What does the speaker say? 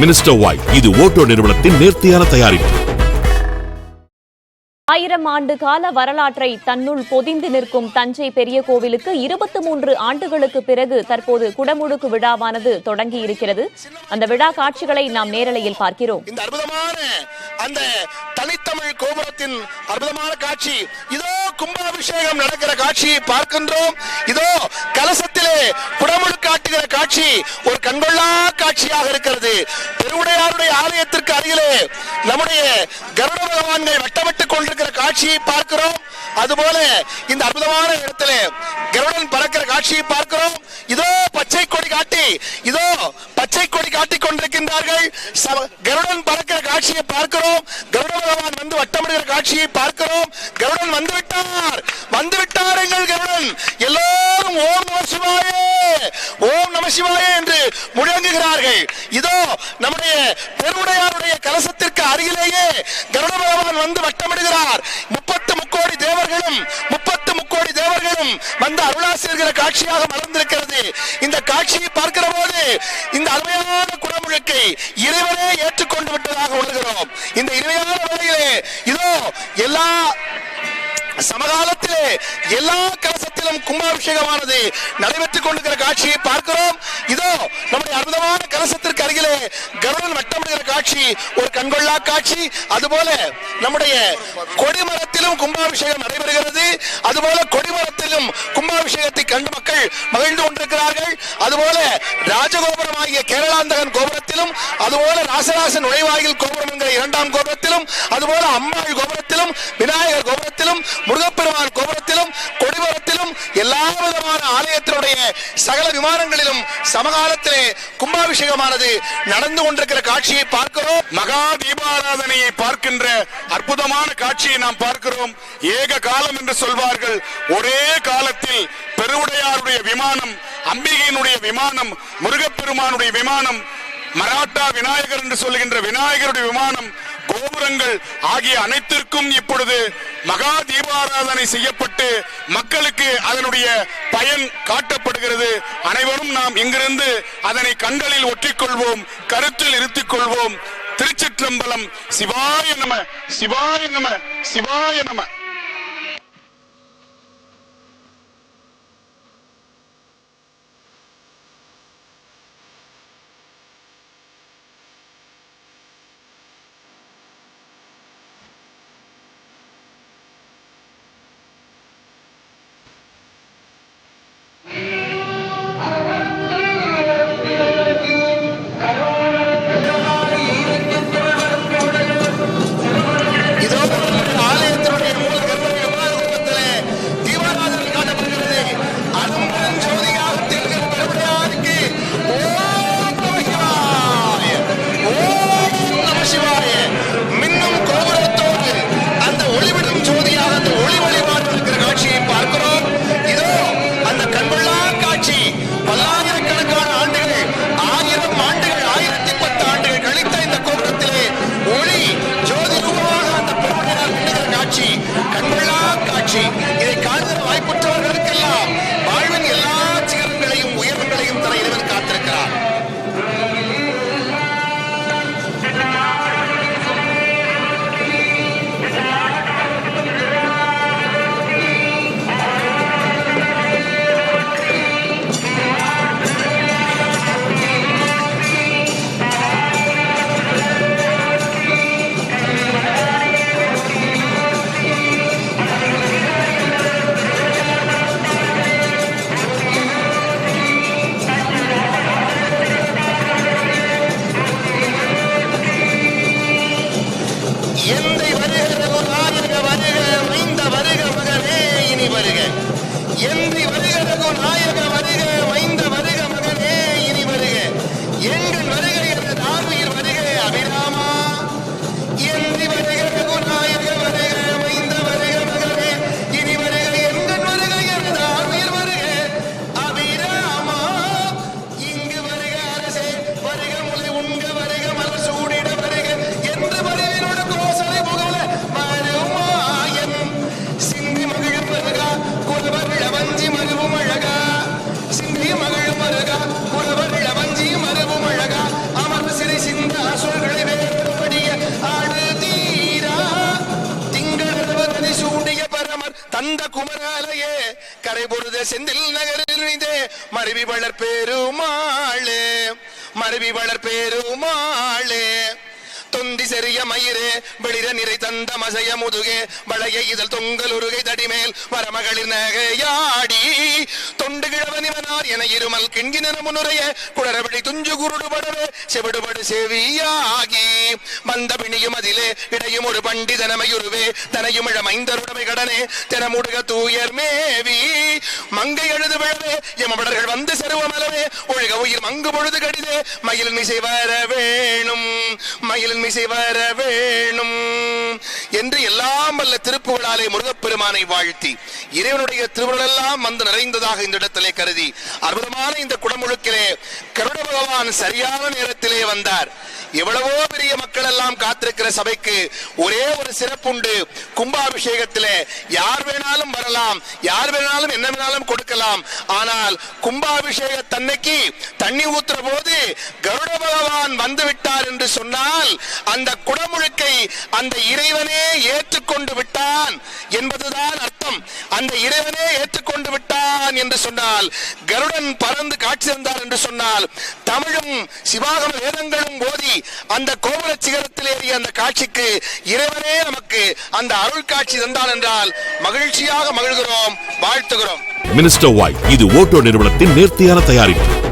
Minister white, இது Otto நிறுவனத்தின் நேர்த்தியான தயாரிப்பு. 1000 ஆண்டு கால வரலாற்றை தன்னுள் பொதிந்து நிற்கும் தஞ்சை பெரிய கோவிலுக்கு 23 ஆண்டுகளுக்கு பிறகு தற்போது குடமுழுக்கு விழாவானது தொடங்கி இருக்கிறது. அந்த விழா காட்சிகளை நாம் நேரலையில் பார்க்கிறோம். இந்த அற்புதமான அந்த தனித்தமிழ் கோபுரத்தின் அற்புதமான காட்சி, இதோ கும்பாபிஷேகம் நடக்கிற காட்சியை பார்க்கின்றோம். இதோ கலசத்திலே குடமுழுக்கு காட்டுகிற காட்சி ஒரு கண்கொள்ளா காட்சியாக இருக்கிறது. பெருவுடையாருடைய ஆலயத்திற்கு அருகிலே நம்முடைய கருட பகவான்கள் வட்டமிட்டுக் கொண்டிருக்கிற காட்சியை பார்க்கிறோம். அதுபோல இந்த அற்புதமான இடத்திலே கருடன் பறக்கிற காட்சியை பார்க்கிறோம். இதோ பச்சை கொடி காட்டி, இதோ பச்சை கொடி காட்டிக் கொண்டிருக்கின்றார்கள். கருடன் பறக்கிற காட்சியை பார்க்கிறோம். கருட பகவான் வந்து வட்டமிடுகிற காட்சியை பார்க்கிறோம். கருடன் வந்துவிட்டார், வந்துவிட்டார் எங்கள் கருடன். எல்லோரும் ஓம் நம சிவாயே, ஓம் நம சிவாயே என்று முழங்குகிறார்கள். இதோ நம்முடைய பெருவுடையாருடைய கலசத்திற்கு அருகிலேயே கருட பகவான் வந்து வட்டமிடுகிறார். 30 முக்கோடி தேவர்களும் 30 முக்கோடி தேவர்களும் வந்து அருளாசிரிக்கிற காட்சியாக மலர்ந்திருக்கிறது. இந்த காட்சியை பார்க்கிற போது இந்த அருமையான குடமுழுக்கை இறைவனே ஏற்றுக்கொண்டு விட்டதாக உணர்கிறோம். இந்த இனிமையான வேளையிலே இதோ எல்லா சமகாலத்திலே எல்லா கலசத்திலும் கும்பாபிஷேகமானது நடைபெற்றுக் கொண்டிருக்கிற காட்சியை பார்க்கிறோம். இதோ நம்முடைய அற்புதமான கலசத்திற்கு அருகிலே கருடன் வட்டமிடுகிற காட்சி ஒரு கண்கொள்ளா காட்சி. அதுபோல நம்முடைய கொடிமரத்திலும் கும்பாபிஷேகம் நடைபெறுகிறது. அதுபோல கொடிமரத்திலும் கும்பாபிஷேகத்தை கண்டு மக்கள் மகிழ்ந்து கொண்டிருக்கிறார்கள். அதுபோல ராஜகோபுரமாகிய கேரளாந்தகன் கோபுரத்திலும், அதுபோல ராசராசன் நுழைவாயில் கோபுரம் என்கிற 2ஆம் கோபுரத்திலும், அதுபோல அம்பாள் கோபுரத்திலும், விநாயகர் கோபுரத்திலும், முருகப்பெருமான் கோபுரத்திலும், கொடிமரத்திலும் எல்லா விதமான ஆலயத்தினுடைய சகல விமானங்களிலும் சமகாலத்திலே கும்பாபிஷேகமானது நடந்து கொண்டிருக்கிற காட்சியை பார்க்கிறோம். மகா தீபாராதனையை பார்க்கின்ற அற்புதமான காட்சியை நாம் பார்க்கிறோம். ஏக காலம் என்று சொல்வார்கள். ஒரே காலத்தில் பெருவுடையாருடைய விமானம், அம்பிகையினுடைய விமானம், முருகப்பெருமானுடைய விமானம், மராட்டா விநாயகர் என்று சொல்லுகின்ற விநாயகருடைய விமானம், கோபுரங்கள் ஆகிய அனைத்திற்கும் இப்பொழுது மகா தீபாராதனை செய்யப்பட்டு மக்களுக்கு அதனுடைய பயன் காட்டப்படுகிறது. அனைவரும் நாம் இங்கிருந்து அதனை கண்களில் ஒற்றிக்கொள்வோம், கருத்தில் இருத்திக் கொள்வோம். திருச்சிற்றம்பலம். சிவாய நம, சிவாய நம, சிவாய நம. மருத செந்தில் நகரில் மருவி வளர் பெருமாளே, மருவி வளர் பெருமாளே. தொந்தி செறிய மயிரே வெளிர நிறை தந்த மசைய முதுகே வளைய இதழ் தொங்கல் உருகை தடிமேல் வரமகளிர் நகையாடி தொண்டு கிழவனிவனார் என இருமல் கிண்கின முன்னுரைய குடரபடி துஞ்சு குருடுபடவே செவிடுபடு செவியாகி வந்த பிணியும் அதிலே இடையும் ஒரு பண்டிதனமையுருவே தனையும் இழமைந்தருடமை கடனே தினமுடுக தூயர் மேவி மங்கை எழுது விழவே எமபடர்கள் வந்து செருவமலவே ஒழுக உயிர் மங்கு பொழுது கடிதே மயில் மிசை வர வேணும், மயில் மிசை வர வேணும் என்று எல்லாம் வல்ல திருப்புகழாலே முருகப்பெருமானை வாழ்த்தி இறைவனுடைய திருவுருள் எல்லாம் வந்து நிறைந்ததாக இந்த இடத்திலே கருதி அற்புதமான இந்த குடமுழுக்கிலே கருட பகவான் சரியான நேரத்திலே வந்தார். எவ்வளவோ பெரிய மக்கள் எல்லாம் காத்திருக்கிற சபைக்கு ஒரே ஒரு சிறப்புண்டு. கும்பாபிஷேகத்திலே யார் வேணாலும் வரலாம், யார் வேணாலும் என்ன வேணாலும் கொடுக்கலாம். ஆனால் கும்பாபிஷேக தன்னைக்கு தண்ணி ஊத்துற போது கருட பகவான் வந்து விட்டார் என்று சொன்னால் அந்த குடமுழுக்கை அந்த இறைவனே ஏற்றுக்கொண்டு விட்டான் என்பதுதான் அர்த்தம். அந்த இறைவனே ஏற்றுக்கொண்டு விட்டான் என்று சொன்னால், கருடன் பறந்து காட்சி தந்தார் என்று சொன்னால், தமிழும் சிவாகம வேதங்களும் ஓதி அந்த கோபுர சிகரத்தில் ஏறிய அந்த காட்சிக்கு இறைவனே நமக்கு அந்த அருள் காட்சி தந்தான் என்றால் மகிழ்ச்சியாக மகிழ்கிறோம், வாழ்த்துகிறோம். மினிஸ்டர் ஒயிட் இது ஓட்டோ நிறுவனத்தின் நேர்த்தியான தயாரிப்பு.